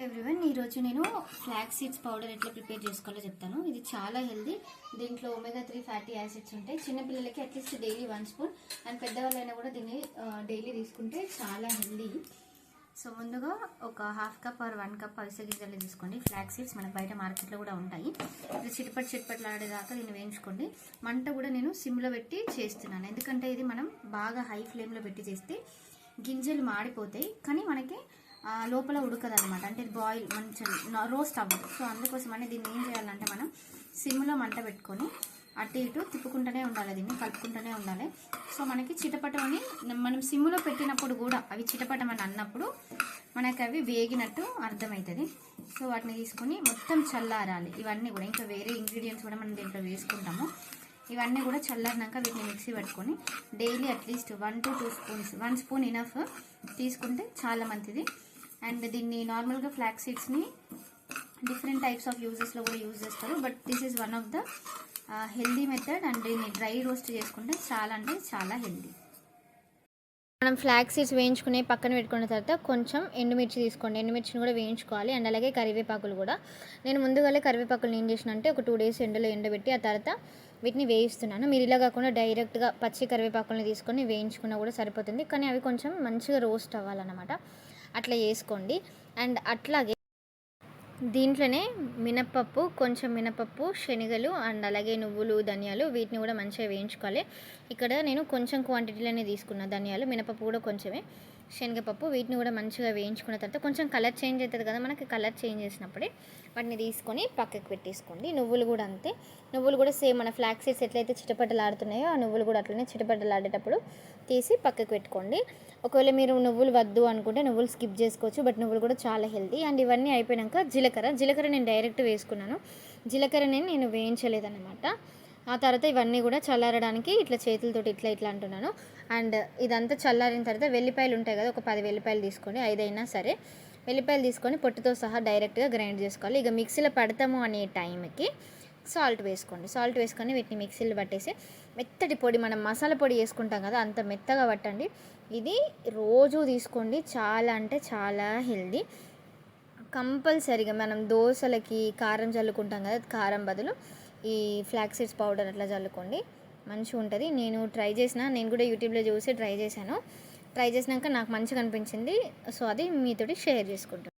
Everyone, ఈరోజు నేను flax seeds powder ఎట్లా ప్రిపేర్ చేసుకోవాలో చెప్తాను. ఇది చాలా హెల్దీ. దీంట్లో omega-3 ఫ్యాటీ యాసిడ్స్ ఉంటాయి. చిన్నపిల్లలకి అట్లీస్ట్ డైలీ 1 స్పూన్ అండ్ పెద్దవాళ్ళైనా కూడా దీన్ని డైలీ తీసుకుంటే చాలా హెల్దీ. సో ముందుగా ఒక హాఫ్ కప్ ఆర్ 1 కప్ అవిసె గింజలు తీసుకోండి. ఫ్లాక్స్ సీడ్స్ మనకు బయట మార్కెట్లో కూడా ఉంటాయి. ఇది చిట్పట్లాడేదాకా దీన్ని వేయించుకోండి. మంట కూడా నేను సిమ్లో పెట్టి చేస్తున్నాను, ఎందుకంటే ఇది మనం బాగా హై ఫ్లేమ్లో పెట్టి చేస్తే గింజలు మాడిపోతాయి, కానీ మనకి లోపల ఉడకదు అనమాట. అంటే బాయిల్ మంచిగా రోస్ట్ అవ్వదు. సో అందుకోసమని దీన్ని ఏం చేయాలంటే మనం సిమ్లో మంట పెట్టుకొని అటు ఇటు తిప్పుకుంటూనే ఉండాలి, దీన్ని కలుపుకుంటూనే ఉండాలి. సో మనకి చిటపటమని మనం సిమ్లో పెట్టినప్పుడు కూడా అవి చిటపటమని అన్నప్పుడు మనకి అవి వేగినట్టు అర్థమవుతుంది. సో వాటిని తీసుకొని మొత్తం చల్లారాలి. ఇవన్నీ కూడా ఇంకా వేరే ఇంగ్రీడియంట్స్ కూడా మనం దీంట్లో వేసుకుంటాము. ఇవన్నీ కూడా చల్లారినాక వీటిని మిక్సీ పట్టుకొని daily at least 1 to 2 spoons, 1 spoon enough తీసుకుంటే చాలా మంచిది. అండ్ దీన్ని నార్మల్గా ఫ్లాక్స్ సీడ్స్ని డిఫరెంట్ టైప్స్ ఆఫ్ యూజెస్లో కూడా యూజ్ చేస్తారు, but this is one of the healthy method. And దీన్ని డ్రై రోస్ట్ చేసుకుంటే చాలా అంటే చాలా హెల్దీ. మనం ఫ్లాక్స్ సీడ్స్ వేయించుకునే పక్కన పెట్టుకున్న తర్వాత కొంచెం ఎండుమిర్చి తీసుకోండి. ఎండుమిర్చిని కూడా వేయించుకోవాలి. అండ్ అలాగే కరివేపాకులు కూడా. నేను ముందుగానే కరివేపాకులు ఏం చేసిన అంటే ఒక 2 days ఎండలో ఎండబెట్టి ఆ తర్వాత వీటిని వేయిస్తున్నాను. మీరు ఇలా కాకుండా డైరెక్ట్గా పచ్చి కరివేపాకులను తీసుకొని వేయించుకున్నా కూడా సరిపోతుంది, కానీ అవి కొంచెం మంచిగా రోస్ట్ అవ్వాలన్నమాట. అట్లా చేసుకోండి. అండ్ అట్లాగే దీంట్లోనే కొంచెం మినపప్పు, శనగలు అండ్ అలాగే నువ్వులు, ధనియాలు వీటిని కూడా మంచిగా వేయించుకోవాలి. ఇక్కడ నేను కొంచెం క్వాంటిటీలోనే తీసుకున్న ధనియాలు, మినపప్పు కూడా కొంచెమే, శనగపప్పు వీటిని కూడా మంచిగా వేయించుకున్న తర్వాత కొంచెం కలర్ చేంజ్ అవుతుంది కదా, మనకి కలర్ చేంజ్ చేసినప్పుడే వాటిని తీసుకొని పక్కకు పెట్టేసుకోండి. నువ్వులు కూడా అంతే. నువ్వులు కూడా సేమ్ మన ఫ్లాక్స్ సీడ్స్ ఎట్లయితే చిటపటలాడుతున్నాయో ఆ నువ్వులు కూడా అట్లనే చిటపటలాడేటప్పుడు తీసి పక్కకు పెట్టుకోండి. ఒకవేళ మీరు నువ్వులు వద్దు అనుకుంటే నువ్వులు స్కిప్ చేసుకోవచ్చు, బట్ నువ్వులు కూడా చాలా హెల్తీ. అండ్ ఇవన్నీ అయిపోయాక జీలకర్ర నేను డైరెక్ట్ వేసుకున్నాను. జీలకర్రని నేను వేయించలేదన్నమాట. ఆ తర్వాత ఇవన్నీ కూడా చల్లారడానికి ఇట్లా చేతులతోటి ఇట్లా అంటున్నాను. అండ్ ఇదంతా చల్లారిన తర్వాత వెల్లిపాయలు ఉంటాయి కదా, ఒక 10 వెల్లిపాయలు తీసుకోండి, 5 అయినా సరే. వెల్లిపాయలు తీసుకొని పొట్టుతో సహా డైరెక్ట్గా గ్రైండ్ చేసుకోవాలి. ఇక మిక్సీలో పడతాము అనే టైంకి సాల్ట్ వేసుకోండి. సాల్ట్ వేసుకొని వీటిని మిక్సీలో పట్టేసి మెత్తటి పొడి, మనం మసాలా పొడి వేసుకుంటాం కదా అంత మెత్తగా పట్టండి. ఇది రోజు తీసుకోండి, చాలా అంటే చాలా హెల్దీ. కంపల్సరీగా మనం దోశలకి కారం చల్లుకుంటాం కదా, కారం బదులు ఈ ఫ్లాక్స్ సీడ్స్ పౌడర్ అట్లా చల్లుకోండి, మంచిగా ఉంటుంది. నేను కూడా యూట్యూబ్లో చూసి ట్రై చేశాను. ట్రై చేసినాక నాకు మంచిగా అనిపించింది. సో అది మీతోటి షేర్ చేసుకుంటాను.